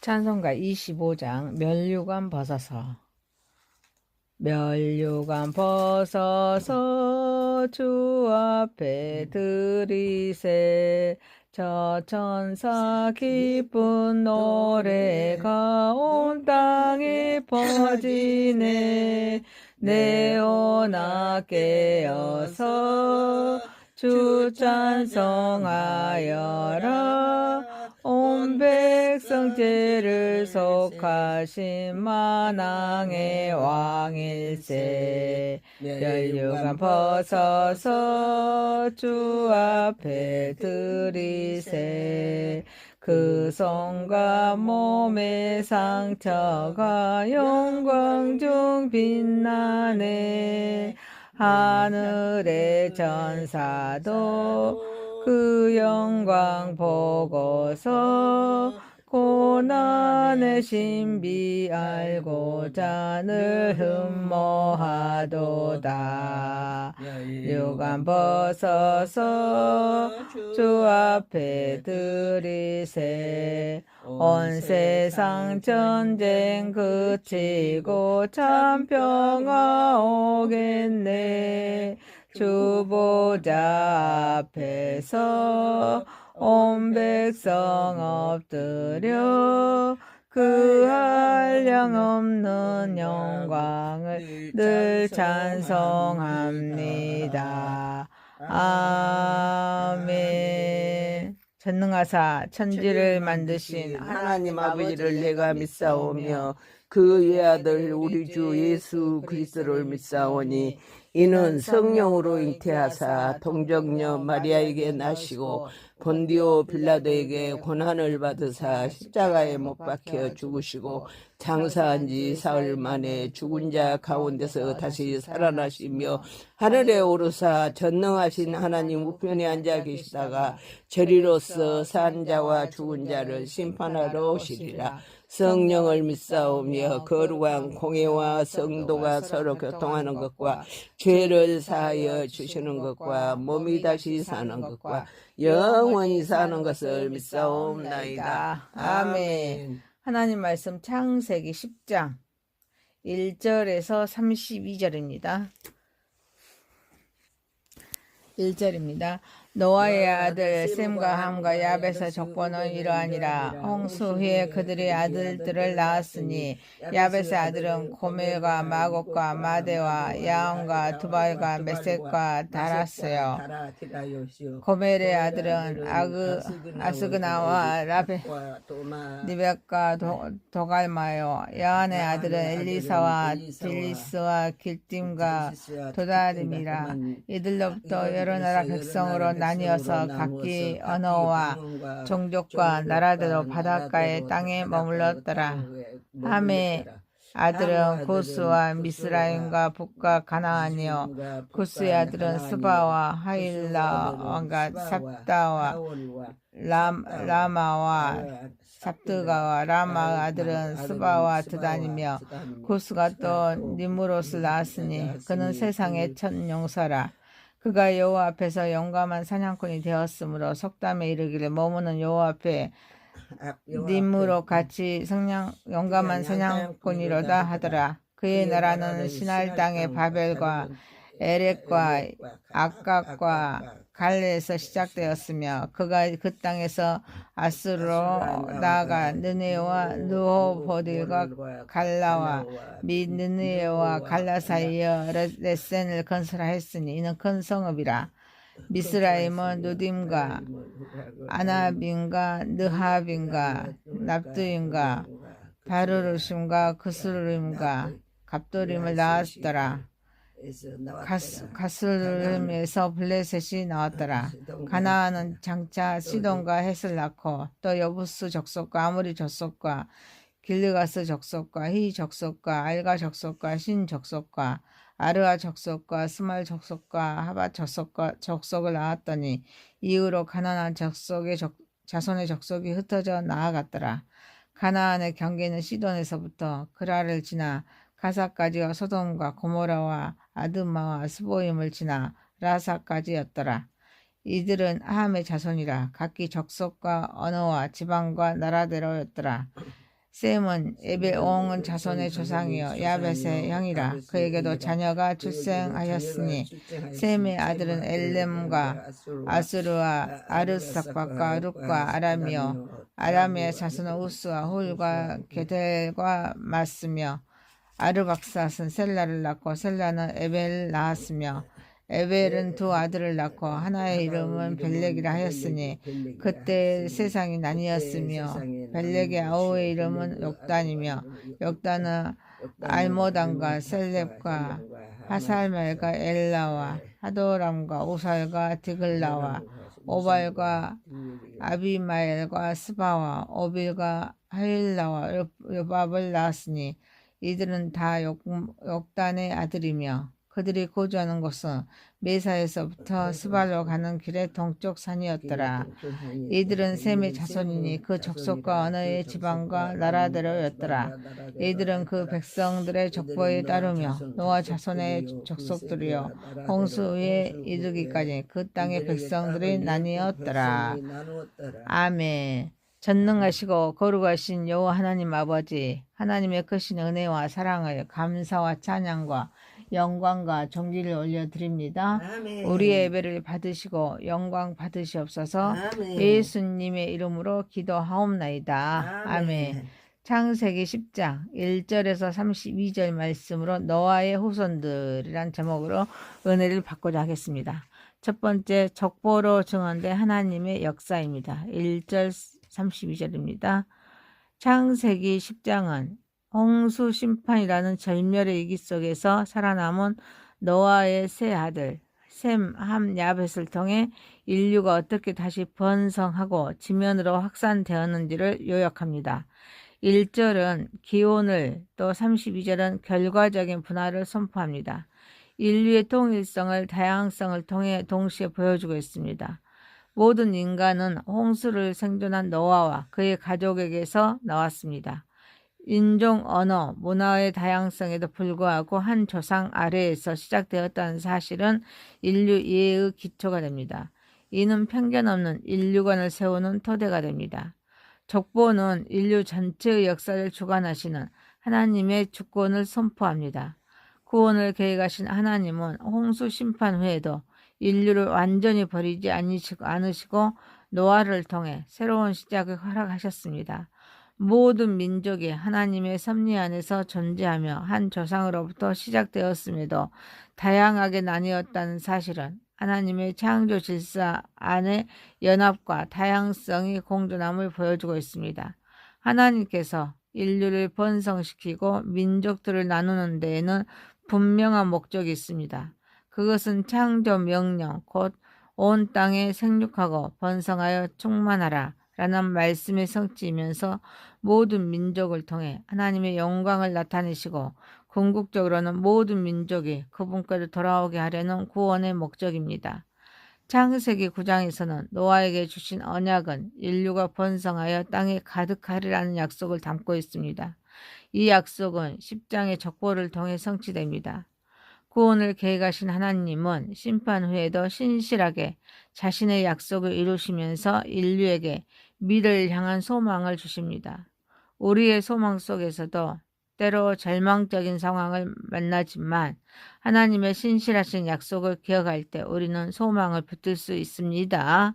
찬송가 25장 면류관 벗어서. 면류관 벗어서 주 앞에 들이세. 저 천사 기쁜 노래가 온 땅에 퍼지네. 내오나 깨어서 주 찬송하여라. 온 백성 죄를 속하신 만왕의 왕일세. 면류관 벗어서 주 앞에 들이세. 그 손과 몸의 상처가 영광 중 빛나네. 하늘의 전사도 그 영광 보고서 고난의 신비 알고자 늘 흠모하도다. 면류관 벗어서 주 앞에 들이세. 온 세상 전쟁 그치고 참 평화 오겠네. 주 보좌 앞에서 온 백성 엎드려 그 한량없는 영광을 늘 찬송합니다. 아멘. 전능하사 천지를 만드신 하나님 아버지를 내가 믿사오며 그 외아들 우리 주 예수 그리스도를 믿사오니 이는 성령으로 잉태하사 동정녀 마리아에게 나시고 본디오 빌라도에게 고난을 받으사 십자가에 못 박혀 죽으시고 장사한 지 사흘 만에 죽은 자 가운데서 다시 살아나시며 하늘에 오르사 전능하신 하나님 우편에 앉아 계시다가 저리로서 산 자와 죽은 자를 심판하러 오시리라. 성령을 믿사오며 거룩한 공예와 성도가 서로 교통하는 것과 죄를 사하여 주시는 것과 몸이 다시 사는 것과 영원히 사는 것을 믿사옵나이다. 아멘. 하나님 말씀 창세기 10장 1절에서 32절입니다. 1절입니다. 노아의 아들 셈과 함과 야벳의 족보는 이러하니라. 홍수 후에 그들의 아들들을 낳았으니 야벳의 아들은 고멜과 마곡과 마대와 야온과 두발과 메섹과 다라스요. 고멜의 아들은 아스그나와 니벳과 도갈마요. 야한의 아들은 엘리사와 딜리스와 길팀과 도다림이라. 이들로부터 여러 나라 백성으로 나뉘어서 각기 언어와 종족과 나라대로 바닷가의 땅에 머물렀더라. 함의 아들은 구스와 미스라임과 북과 가나안이요. 구스의 아들은 스바와 하일라와 삽다와 라마와 삽드가와 라마의 아들은 스바와 드단이며 구스가 또 니무롯을 낳았으니 그는 세상의 첫 용사라. 그가 여호와 앞에서 용감한 사냥꾼이 되었으므로 속담에 이르기를 머무는 여호와 앞에 님으로 같이 용감한 사냥꾼이로다 하더라. 그의 나라는 시날 땅의 바벨과 에렉과 악각과 갈레에서 시작되었으며 그가 그 땅에서 아스루로 나아가 느네와 느호보딜과 갈라와 및 느네와 갈라 사이에 레센을 건설하였으니 이는 큰 성읍이라. 미스라임은 누딤과 아나빈과 느하빈과 납두임과 바르르심과 그스름과 갑도림을 낳았더라. 가스름에서 블레셋이 나왔더라. 가나안은 장차 시돈과 헷을 낳고 또 여부스 족속과 아모리 족속과 길르가스 족속과 히 족속과 알가 족속과 신 족속과 아르아 족속과 스말 족속과 하밧 족속을 낳았더니 이후로 가나안 족속의 자손의 족속이 흩어져 나아갔더라. 가나안의 경계는 시돈에서부터 그라를 지나 가사까지와 소돔과 고모라와 아드마와 스보임을 지나 라사까지였더라. 이들은 함의 자손이라 각기 족속과 언어와 지방과 나라대로였더라. 셈은 에벨 온 자손의 조상이요 야벳의 형이라. 그에게도 자녀가 출생하였으니 셈의 아들은 엘렘과 아수르와 아르삭박과 룻과 아람이요 아람의 자손은 우스와 훌과 게델과 마스며 아르박삿은 셀라를 낳고 셀라는 에벨을 낳았으며 에벨은 두 아들을 낳고 하나의 이름은 벨렉이라 하였으니 그때 세상이 나뉘었으며 벨렉의 아우의 이름은 욕단이며 욕단은 알모단과 셀렙과 하살멜과 엘라와 하도람과 우살과 디글라와 오발과 아비마엘과 스바와 오빌과 하일라와 요밥을 낳았으니 이들은 다 욕단의 아들이며 그들이 거주하는 곳은 메사에서부터 스발로 가는 길의 동쪽 산이었더라. 이들은 셈의 자손이니 그 족속과 언어의 지방과 나라대로였더라. 이들은 그 백성들의 족보에 따르며 노아 자손의 족속들이요 홍수 위에 이르기까지 그 땅의 백성들이 나뉘었더라. 아멘. 전능하시고 거룩하신 여호와 하나님 아버지, 하나님의 크신 은혜와 사랑을 감사와 찬양과 영광과 존귀를 올려드립니다. 아멘. 우리의 예배를 받으시고 영광 받으시옵소서. 아멘. 예수님의 이름으로 기도하옵나이다. 아멘. 창세기 10장 1절에서 32절 말씀으로 노아의 후손들이란 제목으로 은혜를 받고자 하겠습니다. 첫 번째, 족보로 증언된 하나님의 역사입니다. 1절 32절입니다. 창세기 10장은 홍수 심판이라는 절멸의 위기 속에서 살아남은 노아의 세 아들 셈, 함, 야벳을 통해 인류가 어떻게 다시 번성하고 지면으로 확산되었는지를 요약합니다. 1절은 기원을, 또 32절은 결과적인 분화를 선포합니다. 인류의 통일성을 다양성을 통해 동시에 보여주고 있습니다. 모든 인간은 홍수를 생존한 노아와 그의 가족에게서 나왔습니다. 인종, 언어, 문화의 다양성에도 불구하고 한 조상 아래에서 시작되었다는 사실은 인류 이해의 기초가 됩니다. 이는 편견 없는 인류관을 세우는 토대가 됩니다. 족보는 인류 전체의 역사를 주관하시는 하나님의 주권을 선포합니다. 구원을 계획하신 하나님은 홍수 심판 후에도 인류를 완전히 버리지 않으시고 노아를 통해 새로운 시작을 허락하셨습니다. 모든 민족이 하나님의 섭리 안에서 존재하며 한 조상으로부터 시작되었음에도 다양하게 나뉘었다는 사실은 하나님의 창조 질서 안의 연합과 다양성이 공존함을 보여주고 있습니다. 하나님께서 인류를 번성시키고 민족들을 나누는 데에는 분명한 목적이 있습니다. 그것은 창조 명령, 곧 온 땅에 생육하고 번성하여 충만하라 라는 말씀의 성취이면서 모든 민족을 통해 하나님의 영광을 나타내시고 궁극적으로는 모든 민족이 그분께로 돌아오게 하려는 구원의 목적입니다. 창세기 9장에서는 노아에게 주신 언약은 인류가 번성하여 땅에 가득하리라는 약속을 담고 있습니다. 이 약속은 10장의 족보를 통해 성취됩니다. 구원을 계획하신 하나님은 심판 후에도 신실하게 자신의 약속을 이루시면서 인류에게 미래를 향한 소망을 주십니다. 우리의 소망 속에서도 때로 절망적인 상황을 만나지만 하나님의 신실하신 약속을 기억할 때 우리는 소망을 붙들 수 있습니다.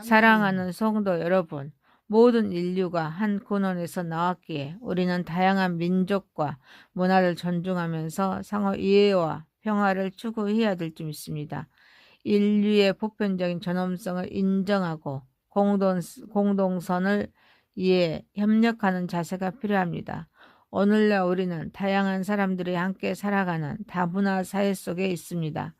사랑하는 성도 여러분, 모든 인류가 한 근원에서 나왔기에 우리는 다양한 민족과 문화를 존중하면서 상호 이해와 평화를 추구해야 될 줄 믿습니다. 인류의 보편적인 존엄성을 인정하고 공동선을 위해 협력하는 자세가 필요합니다. 오늘날 우리는 다양한 사람들이 함께 살아가는 다문화 사회 속에 있습니다.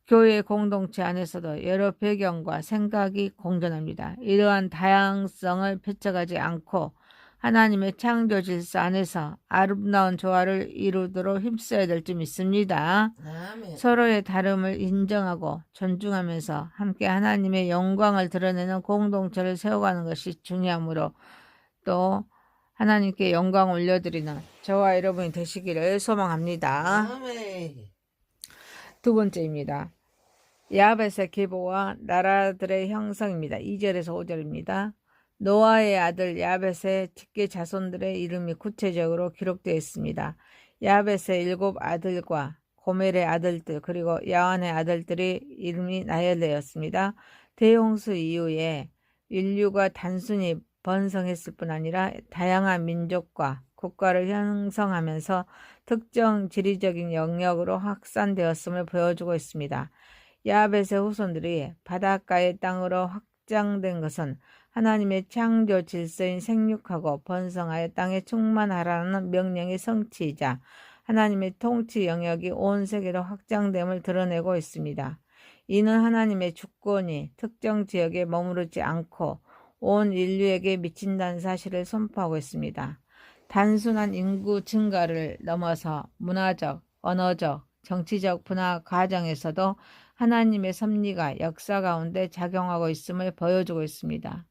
교회 공동체 안에서도 여러 배경과 생각이 공존합니다. 이러한 다양성을 폐척하지 않고 하나님의 창조 질서 안에서 아름다운 조화를 이루도록 힘써야 될 줄 믿습니다. 아멘. 서로의 다름을 인정하고 존중하면서 함께 하나님의 영광을 드러내는 공동체를 세워가는 것이 중요하므로 또 하나님께 영광 올려드리는 저와 여러분이 되시기를 소망합니다. 아멘. 두 번째입니다. 야벳의 계보와 나라들의 형성입니다. 2절에서 5절입니다. 노아의 아들 야벳의 직계 자손들의 이름이 구체적으로 기록되어 있습니다. 야벳의 7 아들과 고멜의 아들들 그리고 야완의 아들들이 이름이 나열되었습니다. 대홍수 이후에 인류가 단순히 번성했을 뿐 아니라 다양한 민족과 국가를 형성하면서 특정 지리적인 영역으로 확산되었음을 보여주고 있습니다. 야벳의 후손들이 바닷가의 땅으로 확장된 것은 하나님의 창조 질서인 생육하고 번성하여 땅에 충만하라는 명령의 성취이자 하나님의 통치 영역이 온 세계로 확장됨을 드러내고 있습니다. 이는 하나님의 주권이 특정 지역에 머무르지 않고 온 인류에게 미친다는 사실을 선포하고 있습니다. 단순한 인구 증가를 넘어서 문화적, 언어적, 정치적 분화 과정에서도 하나님의 섭리가 역사 가운데 작용하고 있음을 보여주고 있습니다.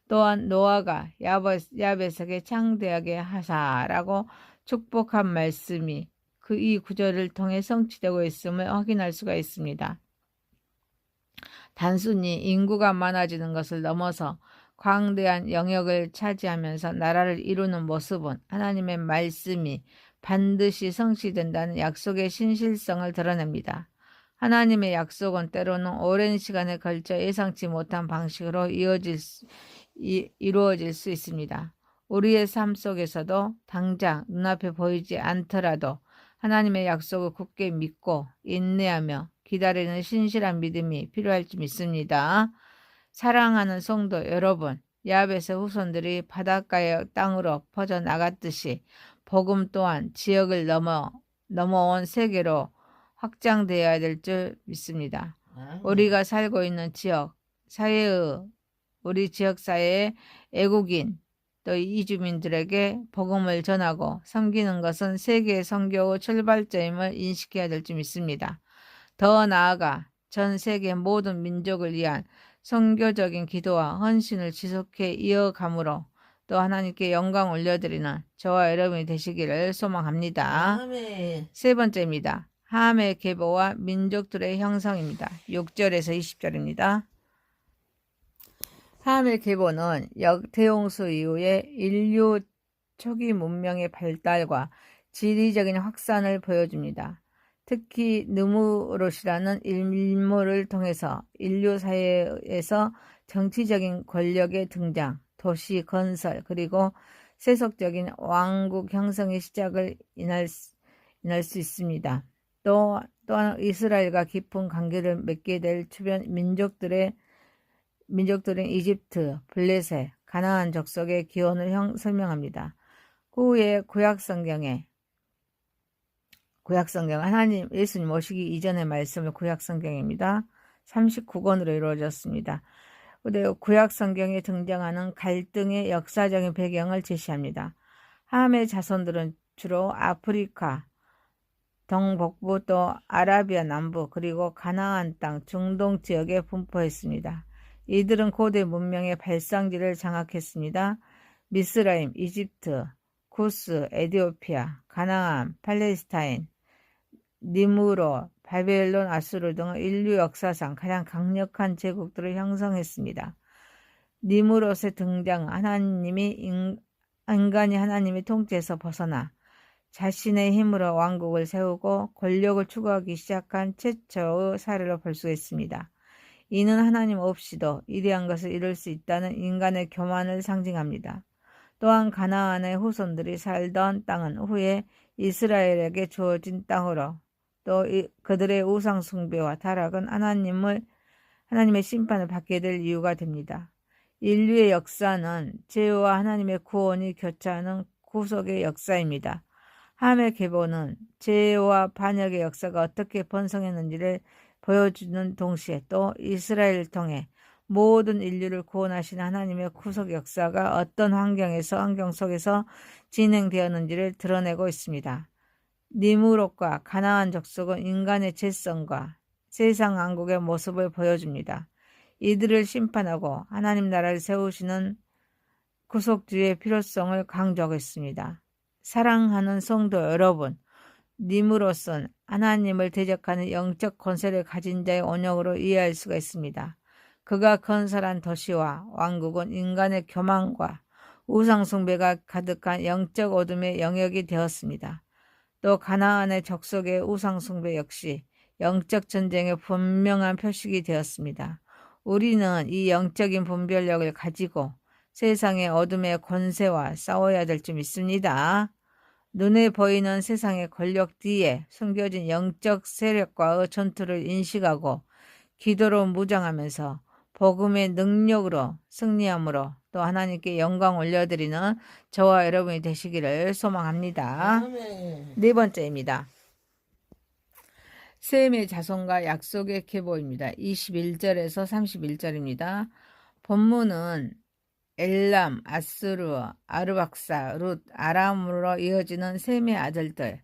또한 노아가 야벳에게 창대하게 하사라고 축복한 말씀이 이 구절을 통해 성취되고 있음을 확인할 수가 있습니다. 단순히 인구가 많아지는 것을 넘어서 광대한 영역을 차지하면서 나라를 이루는 모습은 하나님의 말씀이 반드시 성취된다는 약속의 신실성을 드러냅니다. 하나님의 약속은 때로는 오랜 시간에 걸쳐 예상치 못한 방식으로 이루어질 수 있습니다. 우리의 삶 속에서도 당장 눈앞에 보이지 않더라도 하나님의 약속을 굳게 믿고 인내하며 기다리는 신실한 믿음이 필요할지 믿습니다. 사랑하는 성도 여러분, 야벳의 후손들이 바닷가의 땅으로 퍼져나갔듯이 복음 또한 지역을 넘어온 세계로 확장되어야 될 줄 믿습니다. 우리가 살고 있는 우리 지역 사회의 애국인 또 이주민들에게 복음을 전하고 섬기는 것은 세계의 선교의 출발점임을 인식해야 될 줄 믿습니다. 더 나아가 전 세계 모든 민족을 위한 선교적인 기도와 헌신을 지속해 이어감으로 또 하나님께 영광 올려드리는 저와 여러분이 되시기를 소망합니다. 아멘. 세 번째입니다. 함의 계보와 민족들의 형성입니다. 6절에서 20절입니다. 함의 계보는 대홍수 이후에 인류 초기 문명의 발달과 지리적인 확산을 보여줍니다. 특히 느무롯이라는 인물을 통해서 인류 사회에서 정치적인 권력의 등장, 도시 건설, 그리고 세속적인 왕국 형성의 시작을 인할 수 있습니다. 또한 이스라엘과 깊은 관계를 맺게 될 주변 민족들인 이집트, 블레셋, 가나안 족속의 기원을 설명합니다. 후에 구약성경 하나님 예수님 오시기 이전의 말씀을 구약성경입니다. 39권으로 이루어졌습니다. 구약성경에 등장하는 갈등의 역사적인 배경을 제시합니다. 함의 자손들은 주로 아프리카 동북부 또 아라비아 남부 그리고 가나안 땅 중동 지역에 분포했습니다. 이들은 고대 문명의 발상지를 장악했습니다. 미스라임, 이집트, 구스, 에티오피아, 가나안, 팔레스타인, 니무롯, 바벨론, 아수르 등 인류 역사상 가장 강력한 제국들을 형성했습니다. 니무롯의 등장, 인간이 하나님의 통치에서 벗어나 자신의 힘으로 왕국을 세우고 권력을 추구하기 시작한 최초의 사례로 볼 수 있습니다. 이는 하나님 없이도 이러한 것을 이룰 수 있다는 인간의 교만을 상징합니다. 또한 가나안의 후손들이 살던 땅은 후에 이스라엘에게 주어진 땅으로 또 그들의 우상 숭배와 타락은 하나님의 심판을 받게 될 이유가 됩니다. 인류의 역사는 죄와 하나님의 구원이 교차하는 구속의 역사입니다. 함의 계보는 죄와 반역의 역사가 어떻게 번성했는지를 보여주는 동시에 또 이스라엘을 통해 모든 인류를 구원하신 하나님의 구속 역사가 어떤 환경 속에서 진행되었는지를 드러내고 있습니다. 니무롯과 가나안 족속은 인간의 죄성과 세상 왕국의 모습을 보여줍니다. 이들을 심판하고 하나님 나라를 세우시는 구속주의 필요성을 강조하겠습니다. 사랑하는 성도 여러분, 니무롯은 하나님을 대적하는 영적 권세를 가진 자의 원형으로 이해할 수가 있습니다. 그가 건설한 도시와 왕국은 인간의 교만과 우상숭배가 가득한 영적 어둠의 영역이 되었습니다. 또 가나안의 족속의 우상숭배 역시 영적 전쟁의 분명한 표식이 되었습니다. 우리는 이 영적인 분별력을 가지고 세상의 어둠의 권세와 싸워야 될 줄 믿습니다. 눈에 보이는 세상의 권력 뒤에 숨겨진 영적 세력과의 전투를 인식하고 기도로 무장하면서 복음의 능력으로 승리함으로 또 하나님께 영광 올려드리는 저와 여러분이 되시기를 소망합니다. 아멘. 네 번째입니다. 셈의 자손과 약속의 계보입니다. 21절에서 31절입니다. 본문은 엘람, 아스루, 아르박사, 룻, 아람으로 이어지는 셈의 아들들,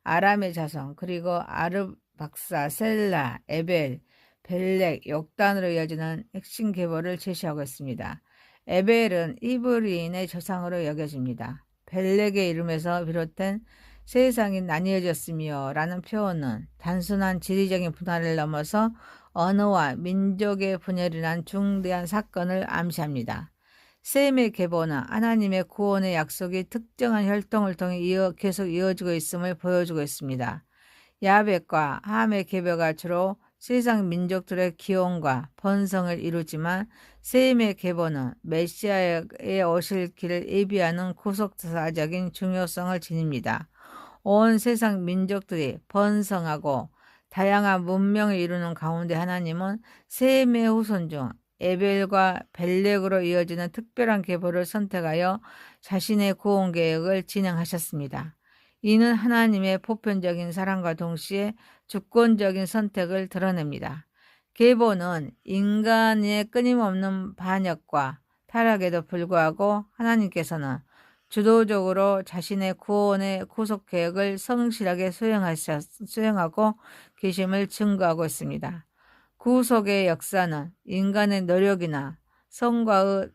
아람의 자손, 그리고 아르박사, 셀라, 에벨, 벨렉, 욕단으로 이어지는 핵심 계보를 제시하고 있습니다. 에벨은 이브리인의 조상으로 여겨집니다. 벨렉의 이름에서 비롯된 세상이 나뉘어졌으며 라는 표현은 단순한 지리적인 분할을 넘어서 언어와 민족의 분열이란 중대한 사건을 암시합니다. 셈의 계보는 하나님의 구원의 약속이 특정한 혈통을 통해 계속 이어지고 있음을 보여주고 있습니다. 야벳과 함의 계보가 주로 세상 민족들의 기원과 번성을 이루지만 셈의 계보는 메시아의 오실 길을 예비하는 구속사적인 중요성을 지닙니다. 온 세상 민족들이 번성하고 다양한 문명을 이루는 가운데 하나님은 셈의 후손 중 에벨과 벨렉으로 이어지는 특별한 계보를 선택하여 자신의 구원 계획을 진행하셨습니다. 이는 하나님의 보편적인 사랑과 동시에 주권적인 선택을 드러냅니다. 계보는 인간의 끊임없는 반역과 타락에도 불구하고 하나님께서는 주도적으로 자신의 구원의 구속 계획을 성실하게 수행하고 계심을 증거하고 있습니다. 구속의 역사는 인간의 노력이나 성과에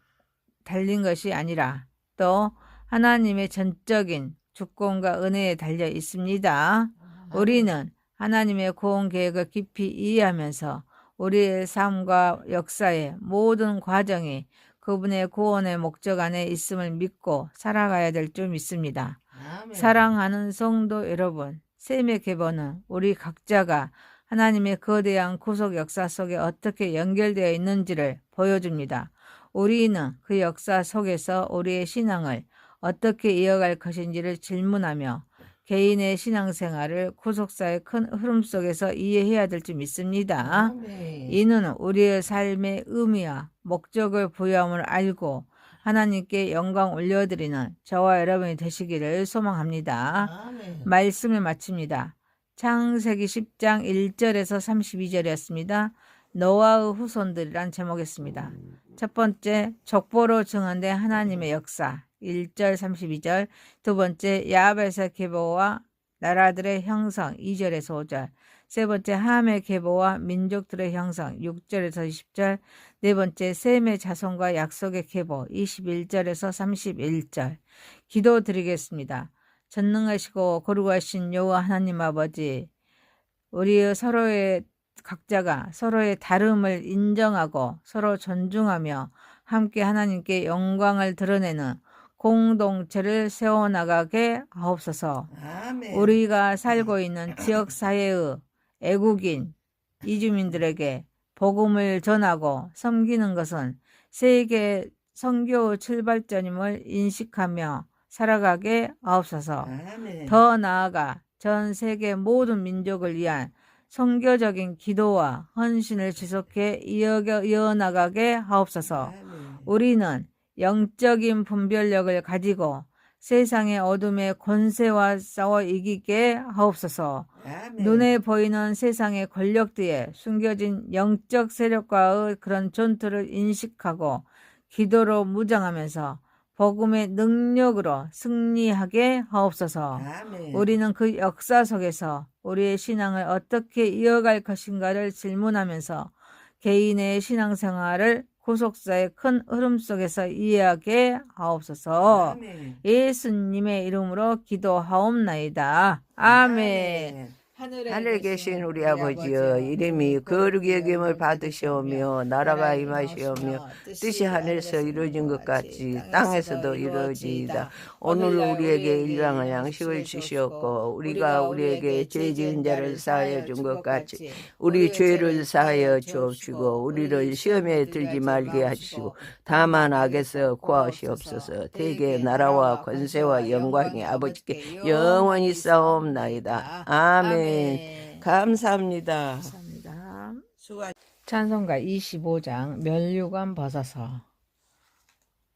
달린 것이 아니라 또 하나님의 전적인 주권과 은혜에 달려 있습니다. 우리는 하나님의 구원 계획을 깊이 이해하면서 우리의 삶과 역사의 모든 과정이 그분의 구원의 목적 안에 있음을 믿고 살아가야 될 줄 믿습니다. 아멘. 사랑하는 성도 여러분, 셈의 계보는 우리 각자가 하나님의 거대한 구속 역사 속에 어떻게 연결되어 있는지를 보여줍니다. 우리는 그 역사 속에서 우리의 신앙을 어떻게 이어갈 것인지를 질문하며 개인의 신앙생활을 구속사의 큰 흐름 속에서 이해해야 될 줄 믿습니다. 아멘. 이는 우리의 삶의 의미와 목적을 부여함을 알고 하나님께 영광 올려드리는 저와 여러분이 되시기를 소망합니다. 아멘. 말씀을 마칩니다. 창세기 10장 1절에서 32절이었습니다. 노아의 후손들이란 제목이었습니다. 첫 번째, 족보로 증언된 하나님의 역사 1절 32절. 두 번째, 야벳의 계보와 나라들의 형성 2절에서 5절. 세 번째, 함의 계보와 민족들의 형성 6절에서 20절. 네 번째, 셈의 자손과 약속의 계보 21절에서 31절. 기도드리겠습니다. 전능하시고 거룩하신 여호와 하나님 아버지, 우리 서로의 각자가 서로의 다름을 인정하고 서로 존중하며 함께 하나님께 영광을 드러내는 공동체를 세워나가게 하옵소서. 아멘. 우리가 살고 있는 지역사회의 애국인 이주민들에게 복음을 전하고 섬기는 것은 세계 선교 출발점임을 인식하며 살아가게 하옵소서. 아멘. 더 나아가 전 세계 모든 민족을 위한 선교적인 기도와 헌신을 지속해 이어나가게 하옵소서. 아멘. 우리는 영적인 분별력을 가지고 세상의 어둠의 권세와 싸워 이기게 하옵소서. 아멘. 눈에 보이는 세상의 권력 뒤에 숨겨진 영적 세력과의 그런 전투를 인식하고 기도로 무장하면서 복음의 능력으로 승리하게 하옵소서. 아멘. 우리는 그 역사 속에서 우리의 신앙을 어떻게 이어갈 것인가를 질문하면서 개인의 신앙생활을 구속사의 큰 흐름 속에서 이해하게 하옵소서. 아멘. 예수님의 이름으로 기도하옵나이다. 아멘. 아멘. 하늘에 계신 우리 아버지여, 이름이 거룩히 여김을 받으시오며 나라가 임하시오며 뜻이 하늘에서 이루어진 것 같이 땅에서도 이루어지이다. 오늘 우리에게 일용할 양식을 주시옵고 우리가 우리에게 죄 지은 자를 사하여 준 것 같이 우리 죄를 사하여 주옵시고 우리를 시험에 들지 말게 하시고 다만 악에서 구하시옵소서. 대개 나라와 권세와 영광이 아버지께 영원히 싸움나이다. 아멘. 감사합니다. 감사합니다. 수고 찬송가 25장 면류관 벗어서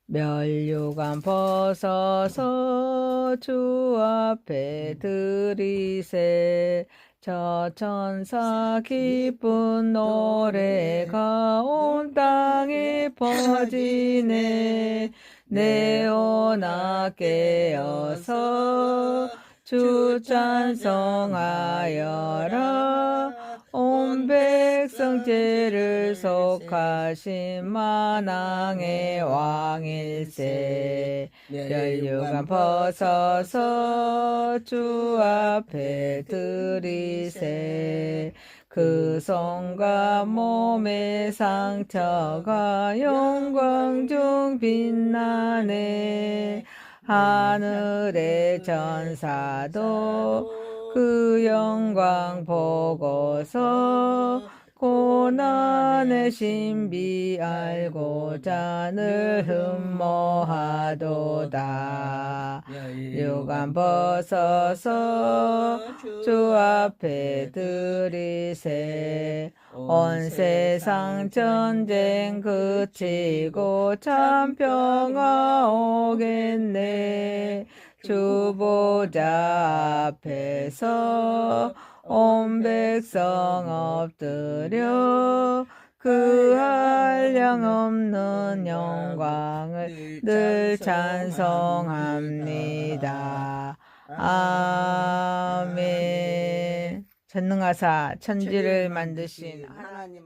면류관 벗어서 주 앞에 들이세 저 천사 기쁜 노래가 온 땅에 퍼지네 네오나 깨어서 주 찬송하여라 온 백성 죄를 속하신 만왕의 왕일세 면류관 벗어서 주 앞에 들이세 그 손과 몸의 상처가 영광 중 빛나네 하늘의 전사도 그 영광 보고서 고난의 신비 알고자 늘 흠모하도다 면류관 벗어서 주 앞에 들이세 온 세상 전쟁 그치고 참 평화 오겠네 주 보좌 앞에서 온 백성 엎드려 그 한량 없는 영광을 늘 찬송합니다. 아멘. 전능하사 천지를 만드신 하나님